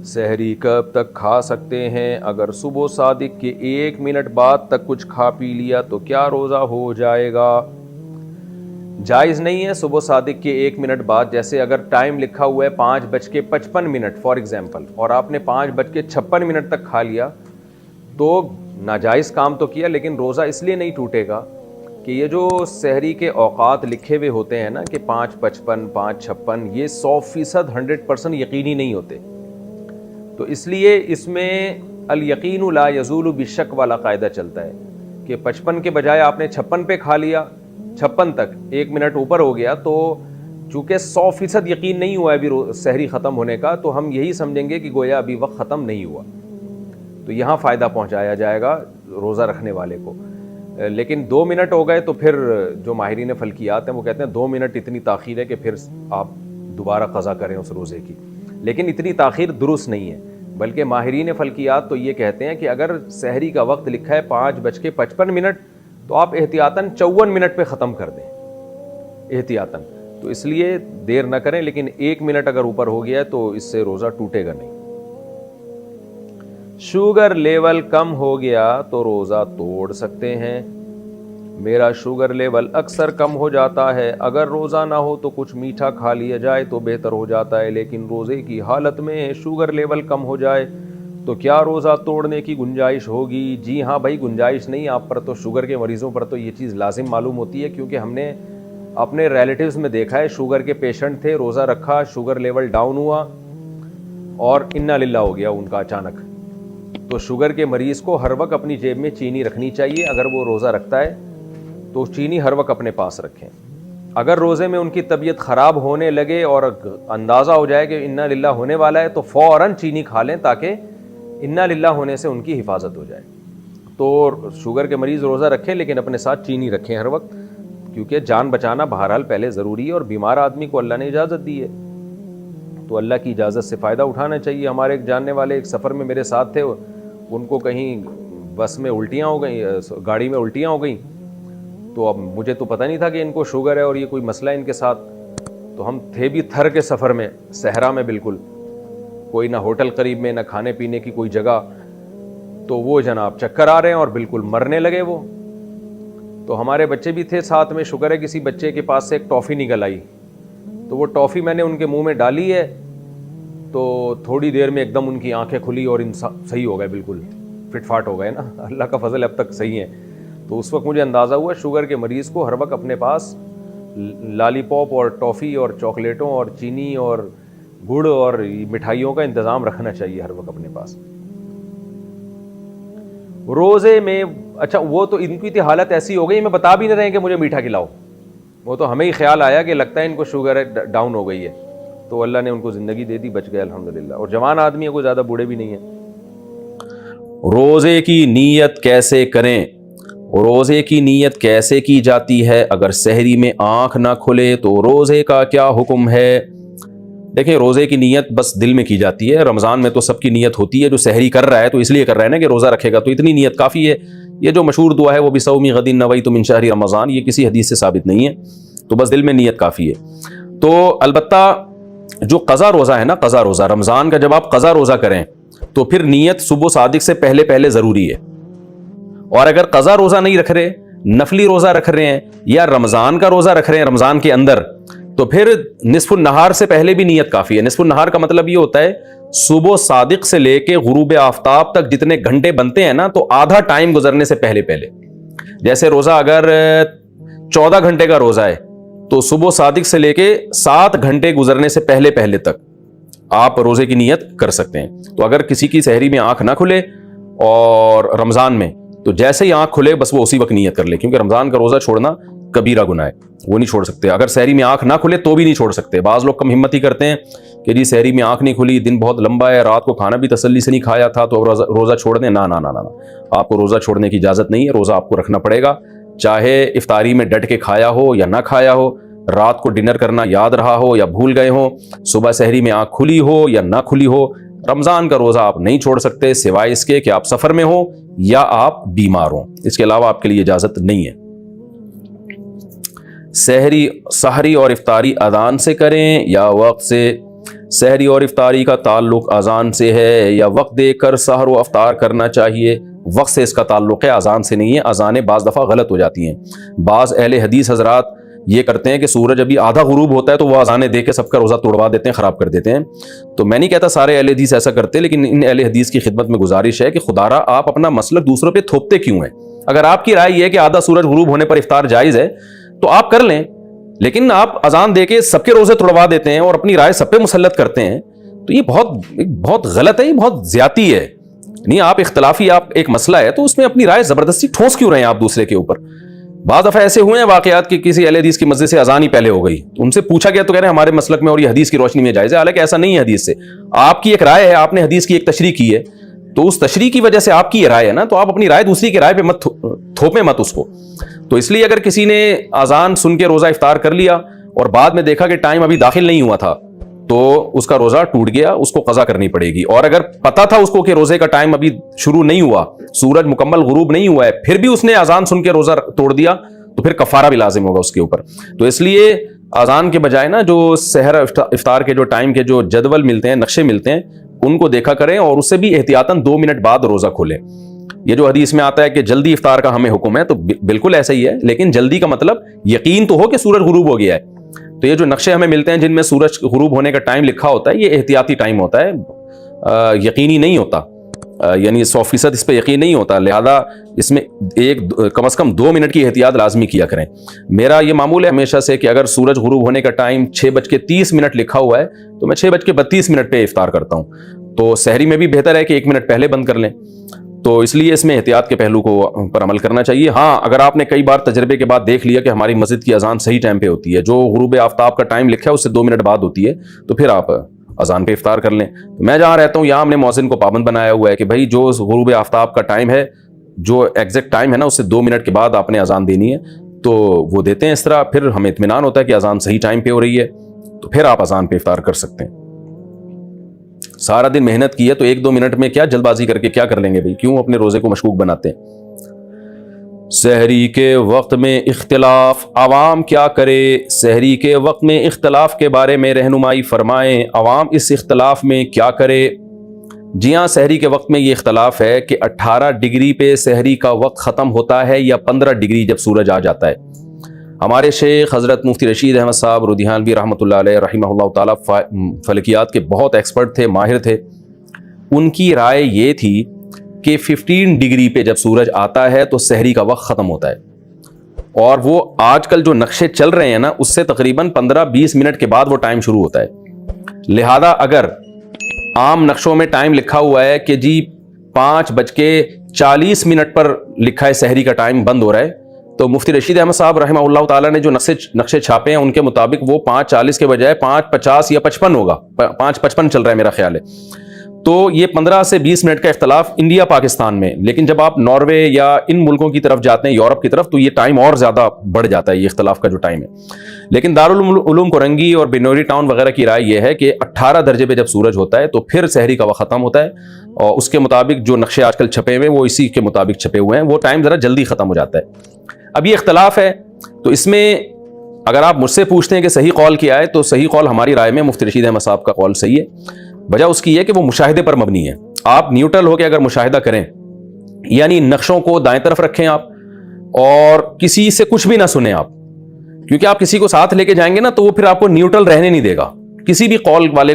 سحری کب تک کھا سکتے ہیں؟ اگر صبح صادق کے 1 منٹ بعد تک کچھ کھا پی لیا تو کیا روزہ ہو جائے گا؟ جائز نہیں ہے صبح صادق کے 1 منٹ بعد. جیسے اگر ٹائم لکھا ہوا ہے 5:55 فار ایگزامپل اور آپ نے 5:56 تک کھا لیا تو ناجائز کام تو کیا، لیکن روزہ اس لیے نہیں ٹوٹے گا کہ یہ جو سحری کے اوقات لکھے ہوئے ہوتے ہیں نا کہ 5:55 5:56 یہ 100% 100% یقینی نہیں ہوتے. تو اس لیے اس میں الیقین لا یزول بالشک والا قاعدہ چلتا ہے کہ 55 کے بجائے آپ نے 56 پہ کھا لیا، 56 تک 1 منٹ اوپر ہو گیا، تو چونکہ 100% یقین نہیں ہوا ابھی سحری ختم ہونے کا، تو ہم یہی سمجھیں گے کہ گویا ابھی وقت ختم نہیں ہوا، تو یہاں فائدہ پہنچایا جائے گا روزہ رکھنے والے کو. لیکن 2 منٹ ہو گئے تو پھر جو ماہرین فلکیات ہیں وہ کہتے ہیں 2 منٹ اتنی تاخیر ہے کہ پھر آپ دوبارہ قضا کریں اس روزے کی. لیکن اتنی تاخیر درست نہیں ہے، بلکہ ماہرین فلکیات تو یہ کہتے ہیں کہ اگر سحری کا وقت لکھا ہے 5:55 تو آپ احتیاطاً 54 منٹ پہ ختم کر دیں احتیاطاً. تو اس لیے دیر نہ کریں، لیکن 1 منٹ اگر اوپر ہو گیا ہے تو اس سے روزہ ٹوٹے گا نہیں. شوگر لیول کم ہو گیا تو روزہ توڑ سکتے ہیں؟ میرا شوگر لیول اکثر کم ہو جاتا ہے، اگر روزہ نہ ہو تو کچھ میٹھا کھا لیا جائے تو بہتر ہو جاتا ہے، لیکن روزے کی حالت میں شوگر لیول کم ہو جائے تو کیا روزہ توڑنے کی گنجائش ہوگی؟ جی ہاں بھائی، گنجائش نہیں. آپ پر تو شوگر کے مریضوں پر تو یہ چیز لازم معلوم ہوتی ہے، کیونکہ ہم نے اپنے ریلیٹیوز میں دیکھا ہے شوگر کے پیشنٹ تھے، روزہ رکھا، شوگر لیول ڈاؤن ہوا اور انا للہ ہو گیا ان کا اچانک. تو شوگر کے مریض کو ہر وقت اپنی جیب میں چینی رکھنی چاہیے. اگر وہ روزہ رکھتا ہے تو چینی ہر وقت اپنے پاس رکھیں. اگر روزے میں ان کی طبیعت خراب ہونے لگے اور اندازہ ہو جائے کہ انا للہ ہونے والا ہے تو فوراً چینی کھا لیں تاکہ انا للہ ہونے سے ان کی حفاظت ہو جائے. تو شوگر کے مریض روزہ رکھیں لیکن اپنے ساتھ چینی رکھیں ہر وقت، کیونکہ جان بچانا بہرحال پہلے ضروری ہے، اور بیمار آدمی کو اللہ نے اجازت دی ہے تو اللہ کی اجازت سے فائدہ اٹھانا چاہیے. ہمارے ایک جاننے والے ایک سفر میں میرے ساتھ تھے، ان کو کہیں بس میں الٹیاں ہو گئیں، گاڑی میں الٹیاں ہو گئیں. تو اب مجھے تو پتہ نہیں تھا کہ ان کو شوگر ہے اور یہ کوئی مسئلہ ہے ان کے ساتھ. تو ہم تھے بھی تھر کے سفر میں، صحرا میں، بالکل کوئی نہ ہوٹل قریب میں، نہ کھانے پینے کی کوئی جگہ. تو وہ جناب چکر آ رہے ہیں اور بالکل مرنے لگے وہ. تو ہمارے بچے بھی تھے ساتھ میں، شکر ہے کسی بچے کے پاس سے ایک ٹافی نکل آئی، تو وہ ٹافی میں نے ان کے منہ میں ڈالی ہے تو تھوڑی دیر میں ایک دم ان کی آنکھیں کھلی اور صحیح ہو گئے، بالکل فٹ فاٹ ہو گئے نا. اللہ کا فضل اب تک صحیح ہیں. تو اس وقت مجھے اندازہ ہوا شوگر کے مریض کو ہر وقت اپنے پاس لالی پاپ اور ٹافی اور چاکلیٹوں اور چینی اور گڑ اور مٹھائیوں کا انتظام رکھنا چاہیے ہر وقت اپنے پاس. روزے میں اچھا وہ تو ان کی حالت ایسی ہو گئی، میں بتا بھی نہیں رہے کہ مجھے میٹھا کھلاؤ، وہ تو ہمیں ہی خیال آیا کہ لگتا ہے ان کو شوگر ہے، ڈاؤن ہو گئی ہے، تو اللہ نے ان کو زندگی دے دی، بچ گئے الحمدللہ. اور جوان آدمی ہے، کوئی زیادہ بوڑھے بھی نہیں ہیں. روزے کی نیت کیسے کریں؟ روزے کی نیت کیسے کی جاتی ہے؟ اگر سحری میں آنکھ نہ کھلے تو روزے کا کیا حکم ہے؟ دیکھیں، روزے کی نیت بس دل میں کی جاتی ہے. رمضان میں تو سب کی نیت ہوتی ہے، جو سحری کر رہا ہے تو اس لیے کر رہا ہے نا کہ روزہ رکھے گا، تو اتنی نیت کافی ہے. یہ جو مشہور دعا ہے وہ بصوم غد نویت من شہر رمضان، یہ کسی حدیث سے ثابت نہیں ہے، تو بس دل میں نیت کافی ہے. تو البتہ جو قضا روزہ ہے نا، قضا روزہ رمضان کا، جب آپ قضا روزہ کریں تو پھر نیت صبح صادق سے پہلے ضروری ہے. اور اگر قضا روزہ نہیں رکھ رہے، نفلی روزہ رکھ رہے ہیں یا رمضان کا روزہ رکھ رہے ہیں رمضان کے اندر، تو پھر نصف النہار سے پہلے بھی نیت کافی ہے. نصف النہار کا مطلب یہ ہوتا ہے صبح صادق سے لے کے غروب آفتاب تک جتنے گھنٹے بنتے ہیں نا، تو آدھا ٹائم گزرنے سے پہلے. جیسے روزہ اگر 14 گھنٹے کا روزہ ہے تو صبح صادق سے لے کے 7 گھنٹے گزرنے سے پہلے تک آپ روزے کی نیت کر سکتے ہیں. تو اگر کسی کی سحری میں آنکھ نہ کھلے اور رمضان میں، تو جیسے ہی آنکھ کھلے بس وہ اسی وقت نیت کر لے، کیونکہ رمضان کا روزہ چھوڑنا کبیرہ گناہ ہے، وہ نہیں چھوڑ سکتے. اگر سحری میں آنکھ نہ کھلے تو بھی نہیں چھوڑ سکتے. بعض لوگ کم ہمتی کرتے ہیں کہ جی سحری میں آنکھ نہیں کھلی، دن بہت لمبا ہے، رات کو کھانا بھی تسلی سے نہیں کھایا تھا تو روزہ چھوڑ دیں. نہ، آپ کو روزہ چھوڑنے کی اجازت نہیں ہے. روزہ آپ کو رکھنا پڑے گا، چاہے افطاری میں ڈٹ کے کھایا ہو یا نہ کھایا ہو، رات کو ڈنر کرنا یاد رہا ہو یا بھول گئے ہو، صبح سحری میں آنکھ کھلی ہو یا نہ کھلی ہو، رمضان کا روزہ آپ نہیں چھوڑ سکتے سوائے اس کے کہ آپ سفر میں ہو یا آپ بیمار ہوں. اس کے علاوہ آپ کے لیے اجازت نہیں ہے. سحری اور افطاری اذان سے کریں یا وقت سے؟ سحری اور افطاری کا تعلق اذان سے ہے یا وقت دیکھ کر سحر و افطار کرنا چاہیے؟ وقت سے اس کا تعلق ہے، اذان سے نہیں ہے۔ اذانیں بعض دفعہ غلط ہو جاتی ہیں۔ بعض اہل حدیث حضرات یہ کرتے ہیں کہ سورج ابھی آدھا غروب ہوتا ہے تو وہ اذانیں دے کے سب کا روزہ توڑوا دیتے ہیں، خراب کر دیتے ہیں۔ تو میں نہیں کہتا سارے اہل حدیث ایسا کرتے، لیکن ان اہل حدیث کی خدمت میں گزارش ہے کہ خدارا آپ اپنا مسلک دوسروں پہ تھوپتے کیوں ہیں؟ اگر آپ کی رائے یہ ہے کہ آدھا سورج غروب ہونے پر افطار جائز ہے تو آپ کر لیں، لیکن آپ اذان دے کے سب کے روزے توڑوا دیتے ہیں اور اپنی رائے سب پہ مسلط کرتے ہیں، تو یہ بہت غلط ہے، یہ بہت زیادتی ہے۔ نہیں، آپ اختلافی آپ ایک مسئلہ ہے تو اس میں اپنی رائے زبردستی ٹھونس کیوں رہے ہیں آپ دوسرے کے اوپر؟ بعض دفعہ ایسے ہوئے ہیں واقعات کہ کسی اہل حدیث کی مسجد سے اذان ہی پہلے ہو گئی، ان سے پوچھا گیا تو کہہ رہے ہیں ہمارے مسلک میں اور یہ حدیث کی روشنی میں جائز ہے، حالانکہ ایسا نہیں ہے حدیث سے۔ آپ کی ایک رائے ہے، آپ نے حدیث کی ایک تشریح کی ہے، تو اس تشریح کی وجہ سے آپ کی یہ رائے ہے نا، تو آپ اپنی رائے دوسری کی رائے پہ مت تھوپیں مت اس کو۔ تو اس لیے اگر کسی نے اذان سن کے روزہ افطار کر لیا اور بعد میں دیکھا کہ ٹائم ابھی داخل نہیں ہوا تھا تو اس کا روزہ ٹوٹ گیا، اس کو قضا کرنی پڑے گی۔ اور اگر پتا تھا اس کو کہ روزے کا ٹائم ابھی شروع نہیں ہوا، سورج مکمل غروب نہیں ہوا ہے، پھر بھی اس نے اذان سن کے روزہ توڑ دیا تو پھر کفارہ بھی لازم ہوگا اس کے اوپر۔ تو اس لیے اذان کے بجائے نا جو سحر افطار کے جو ٹائم کے جو جدول ملتے ہیں، نقشے ملتے ہیں، ان کو دیکھا کریں اور اس سے بھی احتیاطاً 2 منٹ بعد روزہ کھولیں۔ یہ جو حدیث میں آتا ہے کہ جلدی افطار کا ہمیں حکم ہے، تو بالکل ایسا ہی ہے، لیکن جلدی کا مطلب یقین تو ہو کہ سورج غروب ہو گیا ہے۔ تو یہ جو نقشے ہمیں ملتے ہیں جن میں سورج غروب ہونے کا ٹائم لکھا ہوتا ہے، یہ احتیاطی ٹائم ہوتا ہے، یقینی نہیں ہوتا، یعنی 100% اس پہ یقین نہیں ہوتا، لہذا اس میں کم از کم 2 منٹ کی احتیاط لازمی کیا کریں۔ میرا یہ معمول ہے ہمیشہ سے کہ اگر سورج غروب ہونے کا ٹائم 6:30 لکھا ہوا ہے تو میں 6:32 پہ افطار کرتا ہوں۔ تو سحری میں بھی بہتر ہے کہ 1 منٹ پہلے بند کر لیں، تو اس لیے اس میں احتیاط کے پہلو کو پر عمل کرنا چاہیے۔ ہاں، اگر آپ نے کئی بار تجربے کے بعد دیکھ لیا کہ ہماری مسجد کی اذان صحیح ٹائم پہ ہوتی ہے، جو غروب آفتاب کا ٹائم لکھا ہے اس سے 2 منٹ بعد ہوتی ہے، تو پھر آپ اذان پہ افطار کر لیں۔ میں جہاں رہتا ہوں یہاں ہم نے مؤذن کو پابند بنایا ہوا ہے کہ بھائی جو غروب آفتاب کا ٹائم ہے، جو ایگزیکٹ ٹائم ہے نا، اس سے 2 منٹ کے بعد آپ نے اذان دینی ہے، تو وہ دیتے ہیں۔ اس طرح پھر ہمیں اطمینان ہوتا ہے کہ اذان صحیح ٹائم پہ ہو رہی ہے، تو پھر آپ اذان پہ افطار کر سکتے ہیں۔ سارا دن محنت کی ہے تو 1-2 منٹ میں کیا جلد بازی کر کے کیا کر لیں گے بھائی؟ کیوں اپنے روزے کو مشکوک بناتے ہیں؟ سحری کے وقت میں اختلاف، عوام کیا کرے؟ سحری کے وقت میں اختلاف کے بارے میں رہنمائی فرمائیں، عوام اس اختلاف میں کیا کرے؟ جی ہاں، سحری کے وقت میں یہ اختلاف ہے کہ 18 ڈگری پہ سحری کا وقت ختم ہوتا ہے یا 15 ڈگری جب سورج آ جاتا ہے۔ ہمارے شیخ حضرت مفتی رشید احمد صاحب رودھیانوی رحمۃ اللہ علیہ رحمہ اللہ تعالیٰ فلکیات کے بہت ایکسپرٹ تھے، ماہر تھے۔ ان کی رائے یہ تھی کہ 15 ڈگری پہ جب سورج آتا ہے تو سحری کا وقت ختم ہوتا ہے، اور وہ آج کل جو نقشے چل رہے ہیں نا، اس سے تقریباً 15-20 منٹ کے بعد وہ ٹائم شروع ہوتا ہے۔ لہذا اگر عام نقشوں میں ٹائم لکھا ہوا ہے کہ جی 5:40 پر لکھا ہے سحری کا ٹائم بند ہو رہا ہے، تو مفتی رشید احمد صاحب رحمہ اللہ تعالیٰ نے جو نقشے چھاپے ہیں ان کے مطابق وہ 5:40 کے بجائے 5:50 یا 55 ہوگا، 5:55 چل رہا ہے میرا خیال ہے۔ تو یہ 15 سے 20 منٹ کا اختلاف انڈیا پاکستان میں، لیکن جب آپ ناروے یا ان ملکوں کی طرف جاتے ہیں، یورپ کی طرف، تو یہ ٹائم اور زیادہ بڑھ جاتا ہے، یہ اختلاف کا جو ٹائم ہے۔ لیکن دارالعلوم کورنگی اور بنوری ٹاؤن وغیرہ کی رائے یہ ہے کہ 18 درجے پہ جب سورج ہوتا ہے تو پھر سحری کا وقت ختم ہوتا ہے، اور اس کے مطابق جو نقشے آج کل چھپے ہوئے ہیں وہ اسی کے مطابق چھپے ہوئے ہیں، وہ ٹائم ذرا جلدی ختم ہو جاتا ہے۔ اب یہ اختلاف ہے، تو اس میں اگر آپ مجھ سے پوچھتے ہیں کہ صحیح قول کیا ہے، تو صحیح قول ہماری رائے میں مفتی رشید احمد صاحب کا قول صحیح ہے۔ وجہ اس کی ہے کہ وہ مشاہدے پر مبنی ہے۔ آپ نیوٹرل ہو کے اگر مشاہدہ کریں، یعنی نقشوں کو دائیں طرف رکھیں آپ، اور کسی سے کچھ بھی نہ سنیں آپ، کیونکہ آپ کسی کو ساتھ لے کے جائیں گے نا تو وہ پھر آپ کو نیوٹرل رہنے نہیں دے گا، کسی بھی قول والے کو